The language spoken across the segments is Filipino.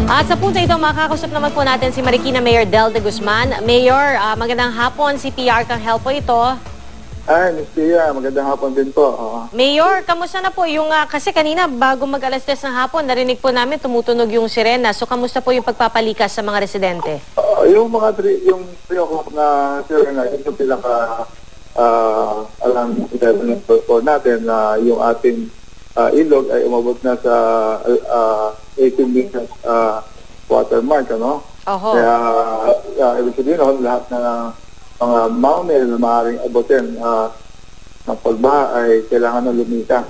At sa punto ito, makakausap naman po natin si Marikina Mayor Del de Guzman. Mayor, magandang hapon. Si PR Kanghel po ito. Ay, Ms. Pia, magandang hapon din po. Mayor, kamusta na po yung, kasi kanina bago mag-alas 10 ng hapon, narinig po namin tumutunog yung sirena. So, kamusta po yung pagpapalikas sa mga residente? Yung mga 3 o'clock na sirena, yung pinaka alam po natin na yung ating ilog ay umabot na sa 18 meters watermark, ano? Oho. Kaya, ibig sabihin, lahat na mga maunel na maaaring abutin ng pagbaha ay kailangan na lumita.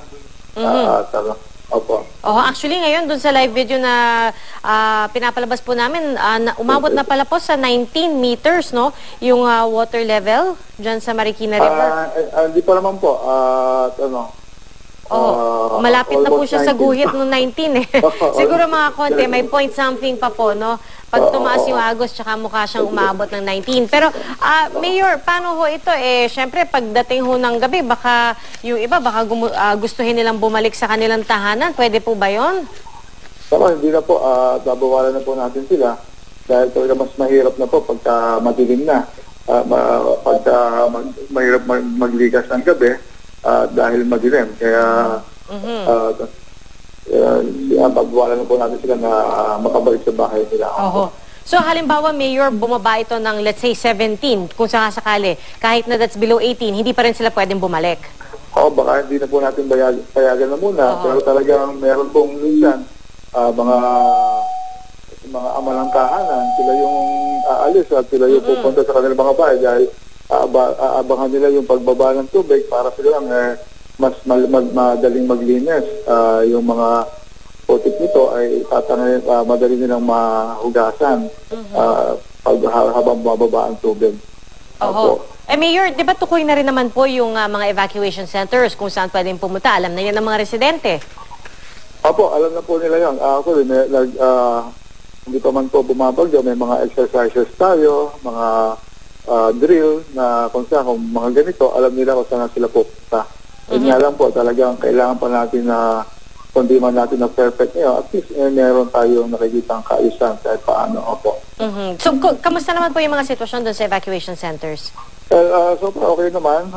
Opo. Actually ngayon dun sa live video na pinapalabas po namin, umabot na pala po sa 19 meters, no? Yung water level dyan sa Marikina River. Hindi pa naman po. Malapit na po siya 19. Sa guhit ng 19 eh. Siguro mga konti, may point something pa po, no? Pag tumaas yung agos, tsaka mukha siyang umabot ng 19. Pero, Mayor, paano ho ito? Syempre, pagdating ho ng gabi, baka yung iba, baka gustuhin nilang bumalik sa kanilang tahanan. Pwede po ba yun? Hindi na po. Babawalan na po natin sila. Dahil talaga mas mahirap na po pagka madilim na. Pagka mahirap magligas ng gabi, dahil madilim. Kaya, pagbawalan na po natin sila na makabalik sa bahay nila. So, halimbawa, Mayor, bumaba ito ng, let's say, 17, kung sakasakali, kahit na that's below 18, hindi pa rin sila pwedeng bumalik? Baka hindi na po natin payagan na muna. Pero talagang meron pong minsan, mga amalang tahanan, sila yung aalis at sila yung pupunta sa kanilang mga bahay dahil aabangan nila yung pagbaba ng tubig para sila lang mas madaling maglinis. Yung mga putik nito ay madali nilang mahugasan habang bumababa ang tubig. Mayor, di ba tukoy na rin naman po yung mga evacuation centers kung saan pwedeng pumunta? Alam na yan ng mga residente. Alam na po nila yan. Hindi pa man po bumabagyo, may mga exercises tayo, mga drill na kung mga ganito, alam nila kung saan sila pupunta. Nga lang po, talagang kailangan pa natin na kung di man natin na perfect ngayon, at least meron tayong nakikita ang kaayusan kahit paano. So, kamusta naman po yung mga sitwasyon doon sa evacuation centers? Okay naman.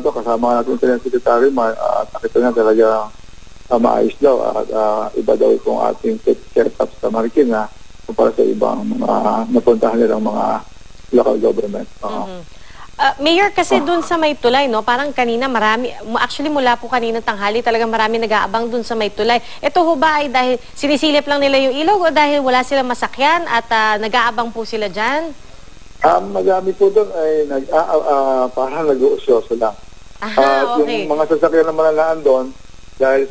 Kasama natin yung Secretary, nakita na talaga maayos daw at iba daw itong ating setup sa Marikina kumpara sa ibang napuntahan nilang mga local government. Mayor, kasi dun sa may tulay, no? Parang kanina actually mula po kanina tanghali, talagang marami nag-aabang dun sa may tulay. Ito ho ba ay dahil sinisilip lang nila yung ilog o dahil wala silang masakyan at nag-aabang po sila dyan? Madami po dun ay parang nag-uusyoso lang. Yung mga sasakyan naman na doon, dahil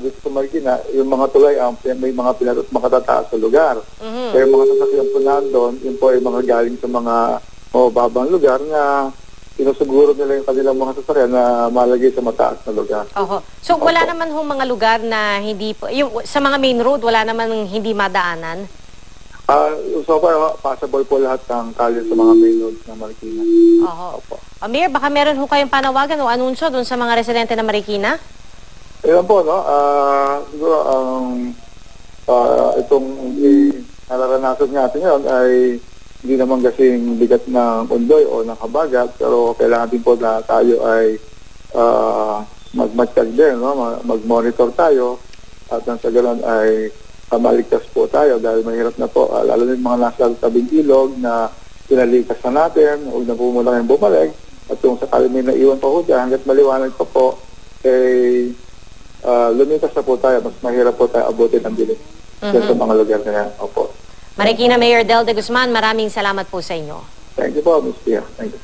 dito sa Marikina, yung mga tulay, may mga makatataas sa lugar. Kaya yung mga sasakyan po doon, yun po ay mga galing sa mga babang lugar na sinusuguro nila yung kanilang mga sasakyan na malagay sa mataas na lugar. So wala naman hong mga lugar na hindi, sa mga main road, wala naman hindi madaanan? So far, possible po lahat ng kalye sa mga main roads ng Marikina. Mayor, baka meron ho kayong panawagan o anunsyo doon sa mga residente ng Marikina? Ayan po, no? Siguro, itong nararanasan natin ngayon ay hindi naman kasing bigat ng undoy o ng habagat, pero kailangan din po na tayo ay magmatsyag din, no? Mag-monitor tayo at nang sa ganoon ay maligtas po tayo dahil mahirap na po, lalo na yung mga nasa tabing ilog na pinalikas na natin, huwag na po muna kayong bumalik at kung sakali may naiwan pa po dyan, hanggat maliwanag pa po, lumitas na po tayo, mas mahirap po tayo abutin ang dilim sa mga lugar na yan. Marikina Mayor Del de Guzman, maraming salamat po sa inyo. Thank you po, Ms. Pia. Thank you.